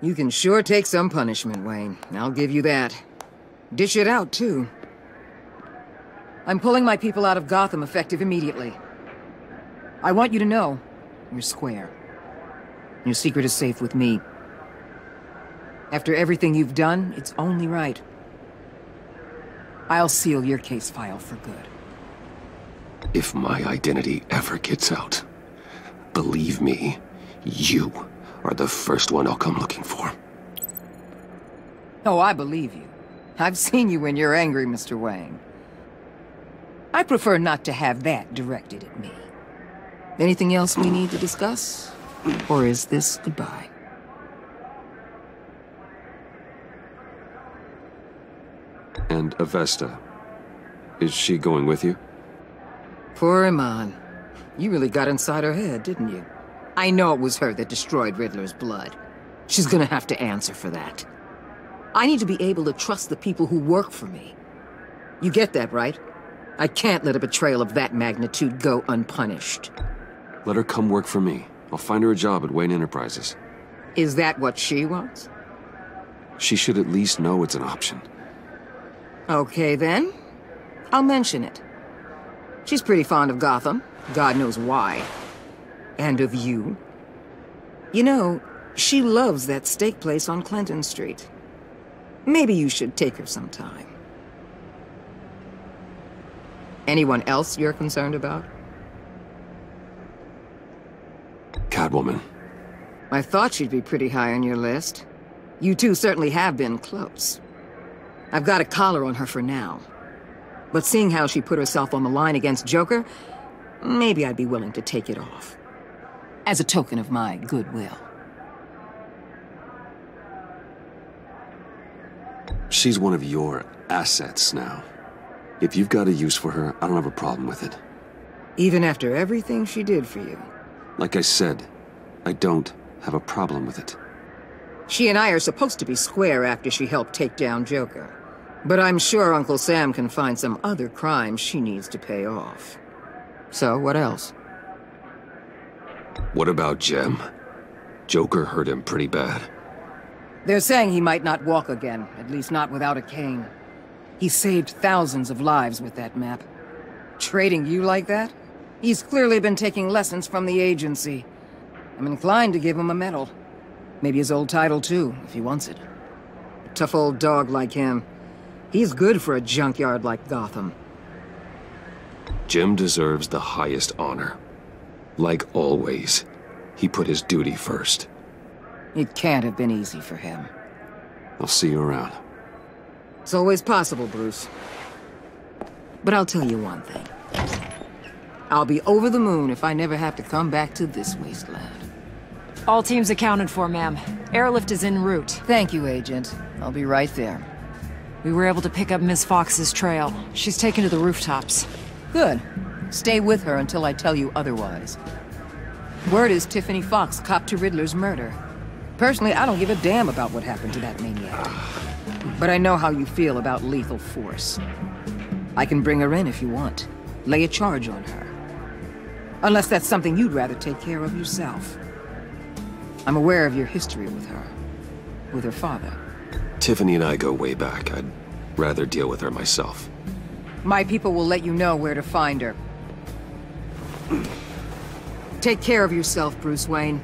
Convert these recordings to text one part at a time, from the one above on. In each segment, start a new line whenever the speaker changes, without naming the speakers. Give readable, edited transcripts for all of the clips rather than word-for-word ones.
You can sure take some punishment, Wayne. I'll give you that. Dish it out, too. I'm pulling my people out of Gotham effective immediately. I want you to know, you're square. Your secret is safe with me. After everything you've done, it's only right. I'll seal your case file for good.
If my identity ever gets out, believe me, you are the first one I'll come looking for.
Oh, I believe you. I've seen you when you're angry, Mr. Wayne. I prefer not to have that directed at me. Anything else we need to discuss? Or is this goodbye?
And Avesta, is she going with you?
Poor Iman. You really got inside her head, didn't you? I know it was her that destroyed Riddler's blood. She's gonna have to answer for that. I need to be able to trust the people who work for me. You get that, right? I can't let a betrayal of that magnitude go unpunished.
Let her come work for me. I'll find her a job at Wayne Enterprises.
Is that what she wants?
She should at least know it's an option.
Okay, then. I'll mention it. She's pretty fond of Gotham. God knows why. And of you. You know, she loves that steak place on Clinton Street. Maybe you should take her sometime. Anyone else you're concerned about?
Catwoman.
I thought she'd be pretty high on your list. You two certainly have been close. I've got a collar on her for now. But seeing how she put herself on the line against Joker, maybe I'd be willing to take it off. As a token of my goodwill.
She's one of your assets now. If you've got a use for her, I don't have a problem with it.
Even after everything she did for you?
Like I said, I don't have a problem with it.
She and I are supposed to be square after she helped take down Joker. But I'm sure Uncle Sam can find some other crimes she needs to pay off. So, what else?
What about Jem? Joker hurt him pretty bad.
They're saying he might not walk again, at least not without a cane. He saved thousands of lives with that map. Trading you like that? He's clearly been taking lessons from the agency. I'm inclined to give him a medal. Maybe his old title too, if he wants it. A tough old dog like him. He's good for a junkyard like Gotham.
Jem deserves the highest honor. Like always, he put his duty first.
It can't have been easy for him.
I'll see you around.
It's always possible, Bruce. But I'll tell you one thing. I'll be over the moon if I never have to come back to this wasteland.
All teams accounted for, ma'am. Airlift is en route.
Thank you, Agent. I'll be right there.
We were able to pick up Miss Fox's trail. She's taken to the rooftops.
Good. Stay with her until I tell you otherwise. Word is Tiffany Fox copped to Riddler's murder. Personally, I don't give a damn about what happened to that maniac. But I know how you feel about lethal force. I can bring her in if you want. Lay a charge on her. Unless that's something you'd rather take care of yourself. I'm aware of your history with her. With her father.
Tiffany and I go way back. I'd rather deal with her myself.
My people will let you know where to find her. Take care of yourself, Bruce Wayne.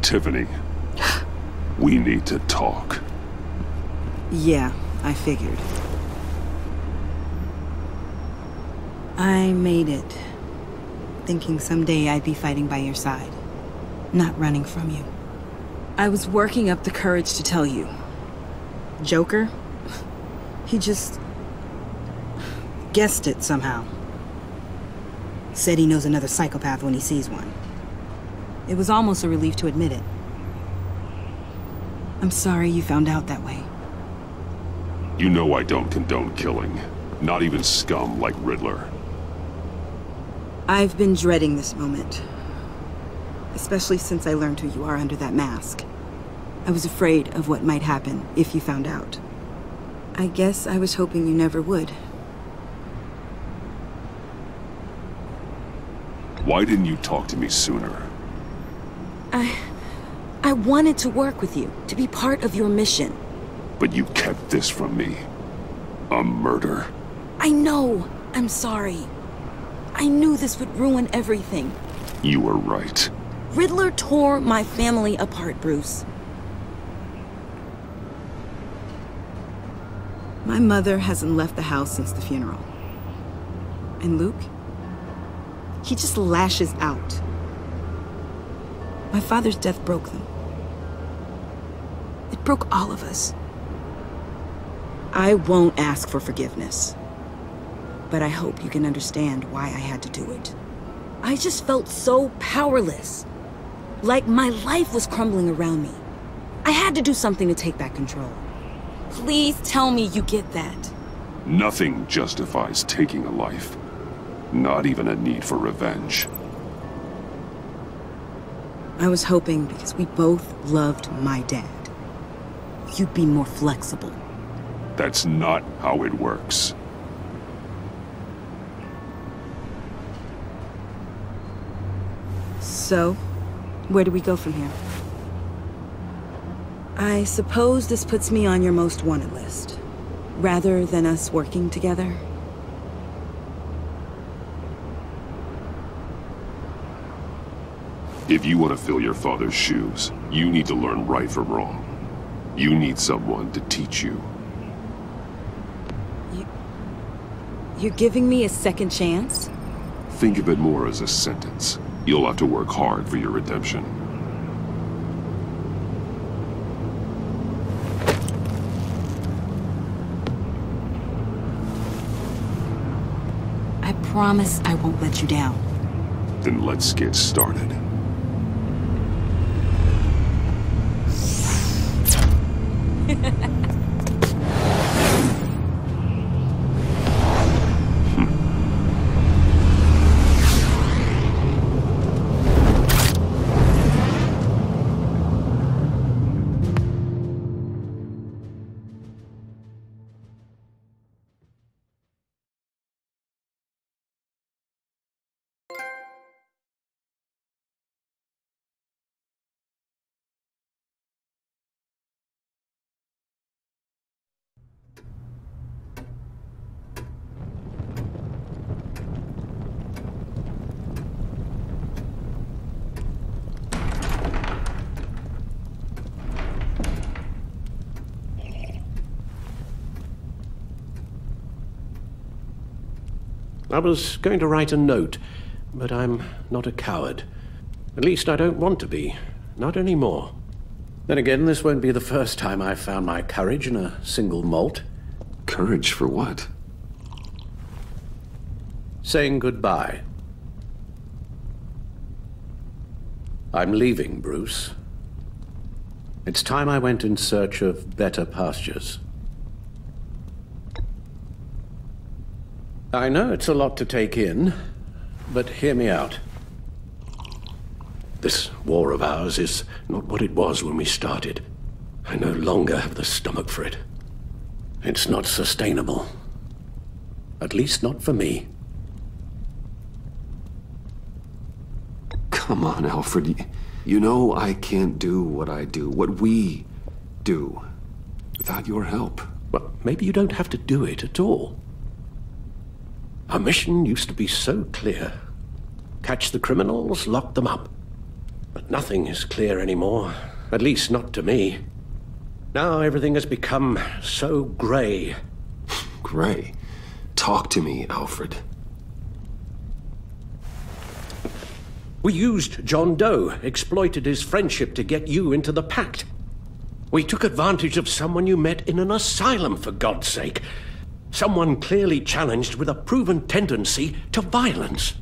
Tiffany, we need to talk.
Yeah, I figured. I made it, thinking someday I'd be fighting by your side, not running from you. I was working up the courage to tell you. Joker? He just guessed it somehow. Said he knows another psychopath when he sees one. It was almost a relief to admit it. I'm sorry you found out that way.
You know I don't condone killing. Not even scum like Riddler.
I've been dreading this moment. Especially since I learned who you are under that mask. I was afraid of what might happen if you found out. I guess I was hoping you never would.
Why didn't you talk to me sooner?
I wanted to work with you, to be part of your mission.
But you kept this from me. A murder.
I know. I'm sorry. I knew this would ruin everything.
You were right.
Riddler tore my family apart, Bruce. My mother hasn't left the house since the funeral. And Luke? He just lashes out. My father's death broke them. It broke all of us. I won't ask for forgiveness. But I hope you can understand why I had to do it. I just felt so powerless. Like my life was crumbling around me. I had to do something to take back control. Please tell me you get that.
Nothing justifies taking a life. Not even a need for revenge.
I was hoping because we both loved my dad, you'd be more flexible.
That's not how it works.
So, where do we go from here? I suppose this puts me on your most wanted list, rather than us working together.
If you want to fill your father's shoes, you need to learn right from wrong. You need someone to teach you.
You're giving me a second chance?
Think of it more as a sentence. You'll have to work hard for your redemption.
I promise I won't let you down.
Then let's get started.
I was going to write a note, but I'm not a coward. At least I don't want to be. Not anymore. Then again, this won't be the first time I've found my courage in a single malt.
Courage for what?
Saying goodbye. I'm leaving, Bruce. It's time I went in search of better pastures. I know it's a lot to take in, but hear me out. This war of ours is not what it was when we started. I no longer have the stomach for it. It's not sustainable. At least not for me.
Come on, Alfred. You know I can't do what I do, what we do, without your help.
Well, maybe you don't have to do it at all. Our mission used to be so clear. Catch the criminals, lock them up. But Nothing is clear anymore. At least not to me. Now everything has become so grey.
Gray, talk to me, Alfred.
We used John Doe, exploited his friendship to get you into the pact. We took advantage of someone you met in an asylum, for God's sake. Someone clearly challenged with a proven tendency to violence.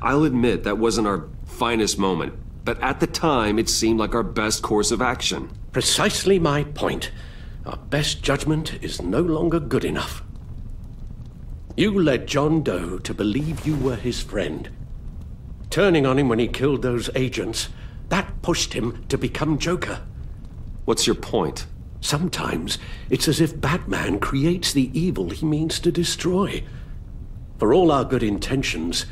I'll admit that wasn't our finest moment, but at the time it seemed like our best course of action.
Precisely my point. Our best judgment is no longer good enough. You led John Doe to believe you were his friend. Turning on him when he killed those agents, that pushed him to become Joker.
What's your point?
Sometimes it's as if Batman creates the evil he means to destroy. For all our good intentions,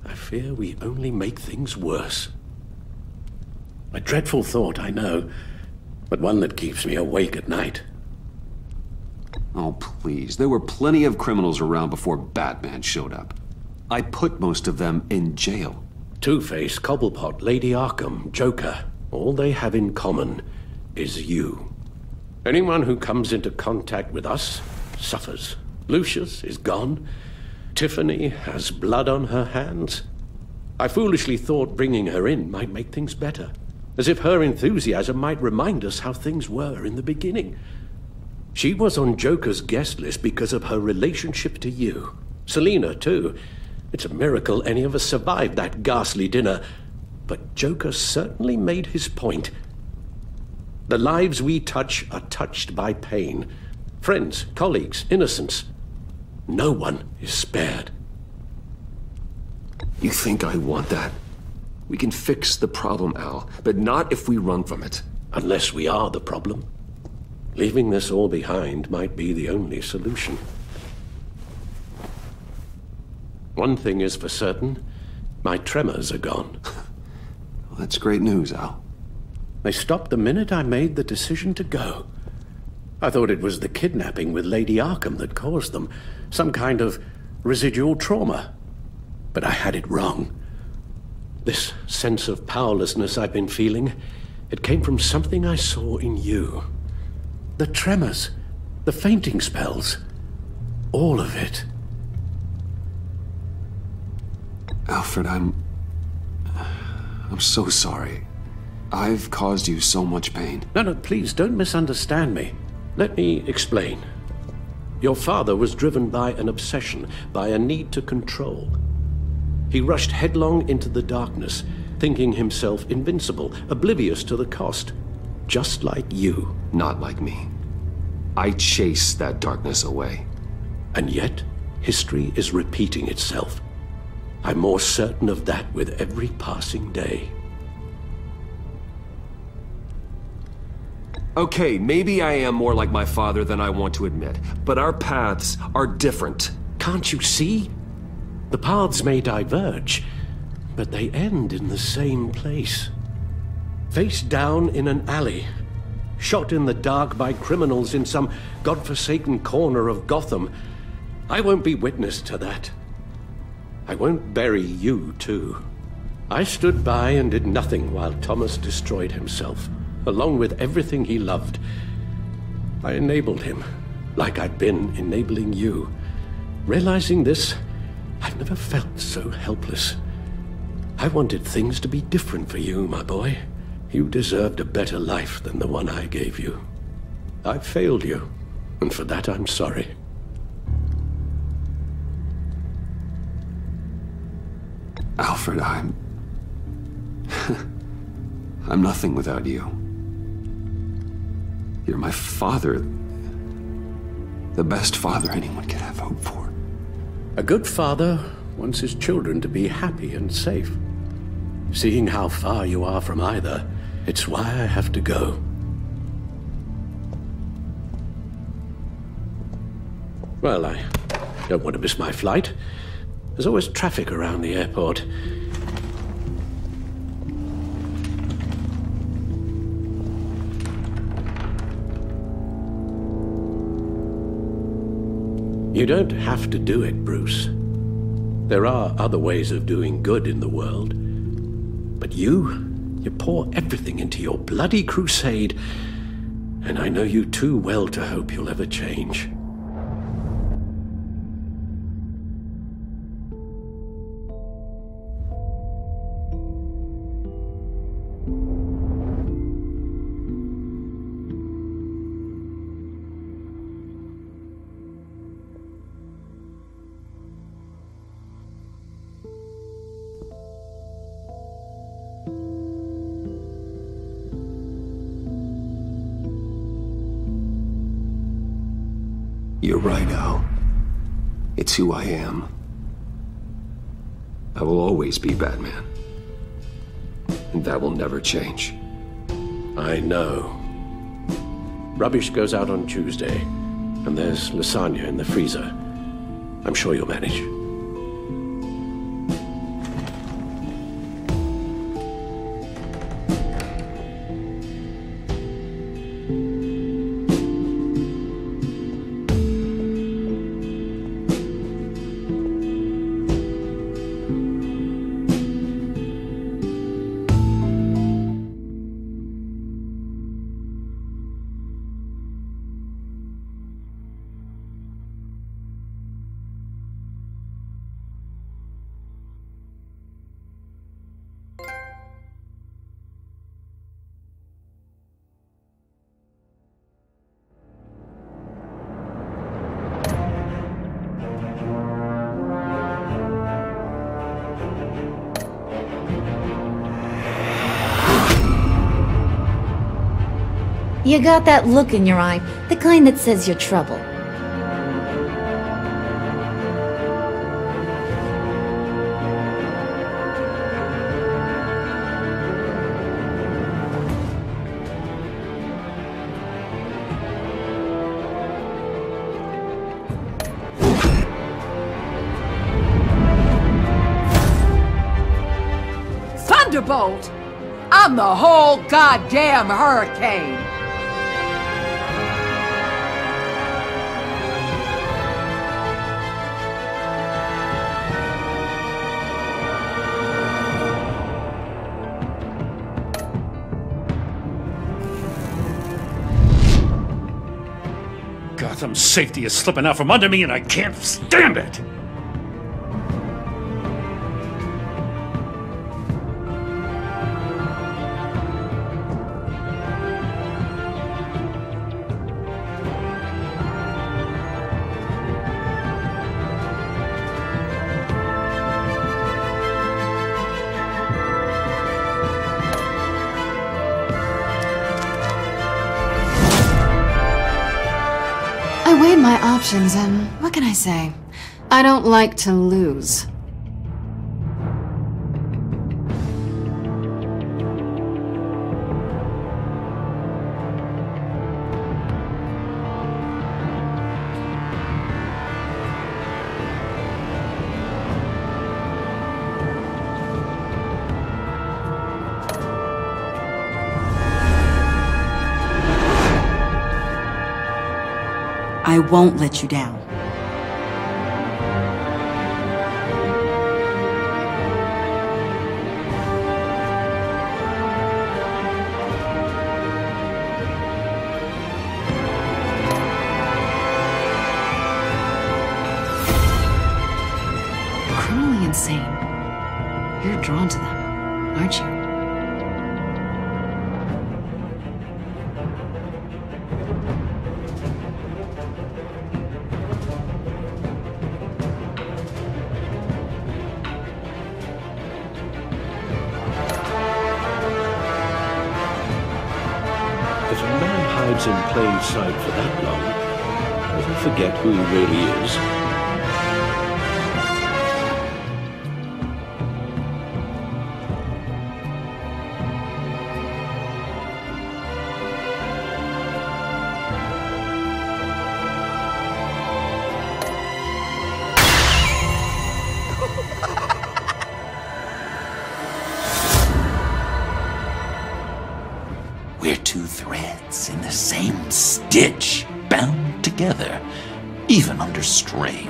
I fear we only make things worse. A dreadful thought, I know, but one that keeps me awake at night.
Oh, please. There were plenty of criminals around before Batman showed up. I put most of them in jail.
Two-Face, Cobblepot, Lady Arkham, Joker, all they have in common is you. Anyone who comes into contact with us suffers. Lucius is gone. Tiffany has blood on her hands. I foolishly thought bringing her in might make things better, as if her enthusiasm might remind us how things were in the beginning. She was on Joker's guest list because of her relationship to you. Selina, too. It's a miracle any of us survived that ghastly dinner. But Joker certainly made his point. The lives we touch are touched by pain. Friends, colleagues, innocents. No one is spared.
You think I want that? We can fix the problem, Al, but not if we run from it.
Unless we are the problem. Leaving this all behind might be the only solution. One thing is for certain, my tremors are gone.
Well, that's great news, Al.
They stopped the minute I made the decision to go. I thought it was the kidnapping with Lady Arkham that caused them, some kind of residual trauma. But I had it wrong. This sense of powerlessness I've been feeling, it came from something I saw in you. The tremors, the fainting spells, all of it.
Alfred, I'm so sorry. I've caused you so much pain.
No, please don't misunderstand me. Let me explain. Your father was driven by an obsession, by a need to control. He rushed headlong into the darkness, thinking himself invincible, oblivious to the cost. Just like you.
Not like me. I chased that darkness away.
And yet, history is repeating itself. I'm more certain of that with every passing day.
Okay, maybe I am more like my father than I want to admit, but our paths are different.
Can't you see? The paths may diverge, but they end in the same place. Face down in an alley, shot in the dark by criminals in some godforsaken corner of Gotham. I won't be witness to that. I won't bury you, too. I stood by and did nothing while Thomas destroyed himself, along with everything he loved. I enabled him, like I'd been enabling you. Realizing this, I've never felt so helpless. I wanted things to be different for you, my boy. You deserved a better life than the one I gave you. I failed you, and for that I'm sorry.
Alfred, I'm nothing without you. You're my father. The best father anyone could have hope for.
A good father wants his children to be happy and safe. Seeing how far you are from either, it's why I have to go. Well, I don't want to miss my flight. There's always traffic around the airport. You don't have to do it, Bruce. There are other ways of doing good in the world. But you You pour everything into your bloody crusade, and I know you too well to hope you'll ever change.
You're right, Al. It's who I am. I will always be Batman. And that will never change.
I know. Rubbish goes out on Tuesday, and there's lasagna in the freezer. I'm sure you'll manage.
You got that look in your eye, the kind that says you're trouble.
Thunderbolt! I'm the whole goddamn hurricane!
Gotham's safety is slipping out from under me and I can't stand it!
I weighed my options, and what can I say? I don't like to lose.
I won't let you down.
Criminally insane. You're drawn to them, aren't you?
If a man hides in plain sight for that long, does he forget who he really is?
We're two threads in the same stitch, bound together, even under strain.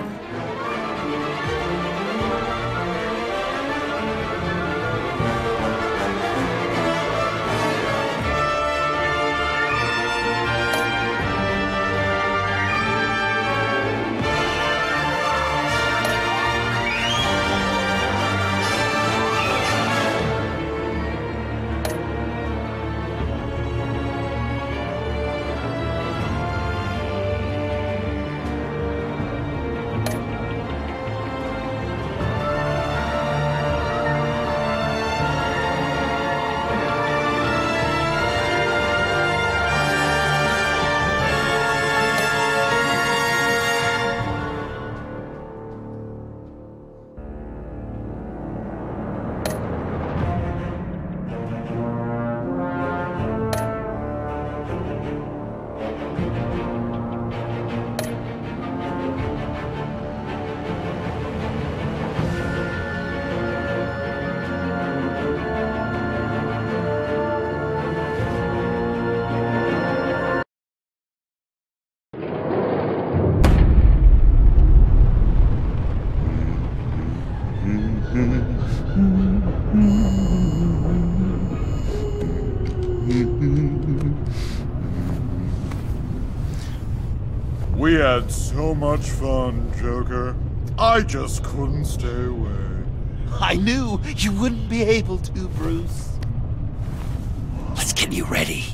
We had so much fun, Joker. I just couldn't stay away.
I knew you wouldn't be able to, Bruce. Let's get you ready.